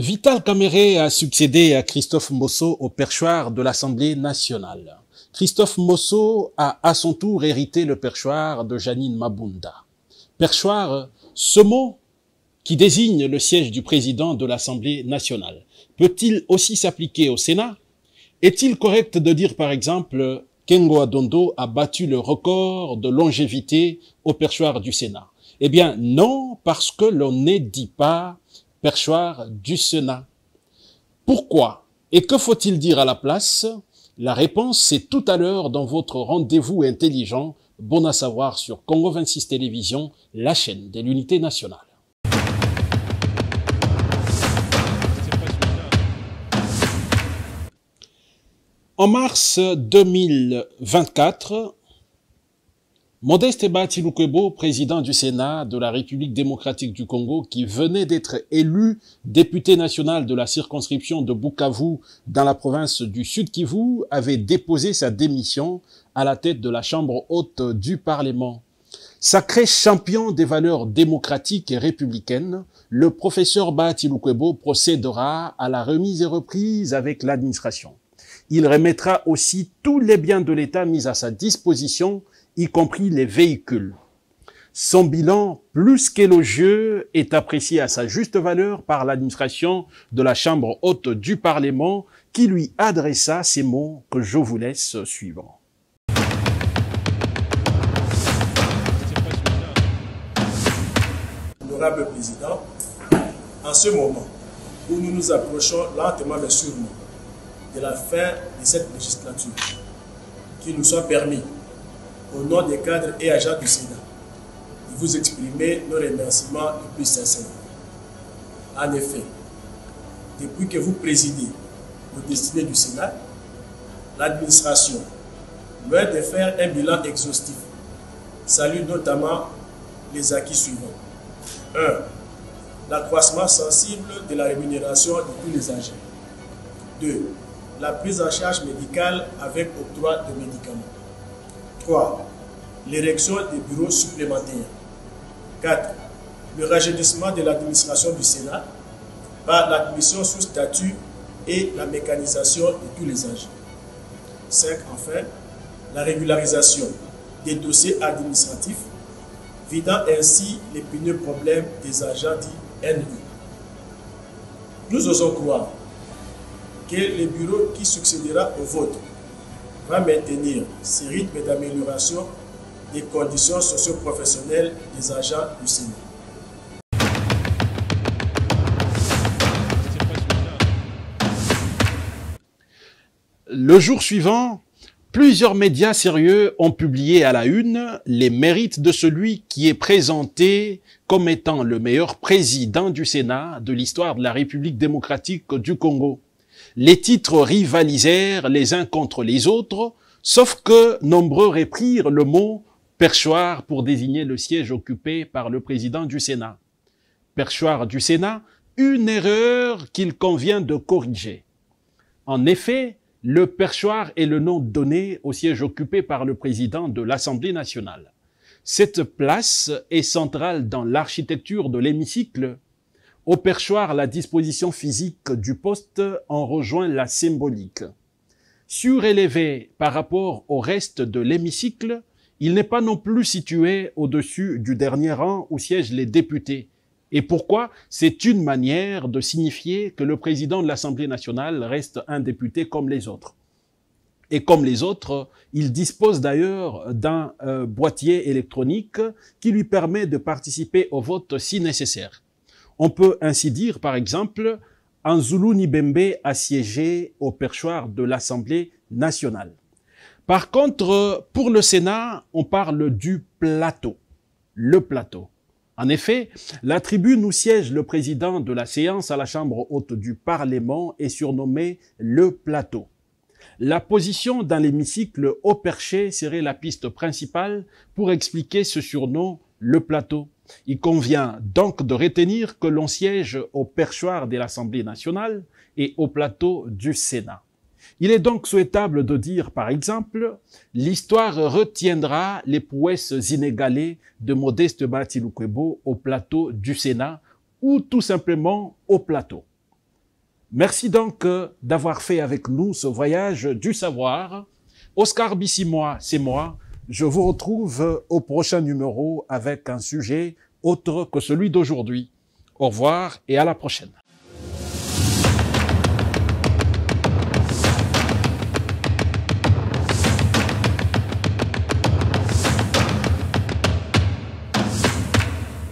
Vital Kamerhe a succédé à Christophe Mbosso au perchoir de l'Assemblée nationale. Christophe Mbosso a à son tour hérité le perchoir de Janine Mabunda. Perchoir, ce mot qui désigne le siège du président de l'Assemblée nationale, peut-il aussi s'appliquer au Sénat? Est-il correct de dire par exemple Kengo Adondo a battu le record de longévité au perchoir du Sénat? Eh bien non, parce que l'on ne dit pas perchoir du Sénat. Pourquoi? Et que faut-il dire à la place? La réponse, c'est tout à l'heure dans votre rendez-vous intelligent, bon à savoir sur Congo 26 Télévision, la chaîne de l'unité nationale. En mars 2024, Modeste Bacilukwebo, président du Sénat de la République démocratique du Congo, qui venait d'être élu député national de la circonscription de Bukavu dans la province du Sud Kivu, avait déposé sa démission à la tête de la Chambre haute du Parlement. Sacré champion des valeurs démocratiques et républicaines, le professeur Bacilukwebo procédera à la remise et reprise avec l'administration. Il remettra aussi tous les biens de l'État mis à sa disposition, y compris les véhicules. Son bilan, plus qu'élogieux, est apprécié à sa juste valeur par l'administration de la Chambre haute du Parlement qui lui adressa ces mots que je vous laisse suivre. Honorable Président, en ce moment où nous nous approchons lentement mais sûrement de la fin de cette législature, qu'il nous soit permis, au nom des cadres et agents du Sénat, de vous exprimer nos remerciements les plus sincères. En effet, depuis que vous présidez aux destinées du Sénat, l'administration, loin de faire un bilan exhaustif, salue notamment les acquis suivants. 1. L'accroissement sensible de la rémunération de tous les agents. 2. La prise en charge médicale avec octroi de médicaments. 3. L'érection des bureaux supplémentaires. 4. Le rajeunissement de l'administration du Sénat par l'admission sous statut et la mécanisation de tous les agents. 5. Enfin, la régularisation des dossiers administratifs, vidant ainsi les l'épineux problèmes des agents dits NU. Nous osons croire que le bureau qui succédera au vôtre va maintenir ces rythmes d'amélioration des conditions socio-professionnelles des agents du Sénat. Le jour suivant, plusieurs médias sérieux ont publié à la une les mérites de celui qui est présenté comme étant le meilleur président du Sénat de l'histoire de la République démocratique du Congo. Les titres rivalisèrent les uns contre les autres, sauf que nombreux reprirent le mot perchoir pour désigner le siège occupé par le président du Sénat. Perchoir du Sénat, une erreur qu'il convient de corriger. En effet, le perchoir est le nom donné au siège occupé par le président de l'Assemblée nationale. Cette place est centrale dans l'architecture de l'hémicycle. Au perchoir, la disposition physique du poste en rejoint la symbolique. Surélevé par rapport au reste de l'hémicycle, il n'est pas non plus situé au-dessus du dernier rang où siègent les députés. Et pourquoi? C'est une manière de signifier que le président de l'Assemblée nationale reste un député comme les autres. Et comme les autres, il dispose d'ailleurs d'un boîtier électronique qui lui permet de participer au vote si nécessaire. On peut ainsi dire, par exemple, Anzulu Nibembe a siégé au perchoir de l'Assemblée nationale. Par contre, pour le Sénat, on parle du plateau, le plateau. En effet, la tribune où siège le président de la séance à la Chambre haute du Parlement est surnommée le plateau. La position dans l'hémicycle au perché serait la piste principale pour expliquer ce surnom, le plateau. Il convient donc de retenir que l'on siège au perchoir de l'Assemblée nationale et au plateau du Sénat. Il est donc souhaitable de dire, par exemple, l'histoire retiendra les prouesses inégalées de Modeste Bacilukwebo au plateau du Sénat ou tout simplement au plateau. Merci donc d'avoir fait avec nous ce voyage du savoir. Oscar Bissimois, c'est moi. Je vous retrouve au prochain numéro avec un sujet autre que celui d'aujourd'hui. Au revoir et à la prochaine.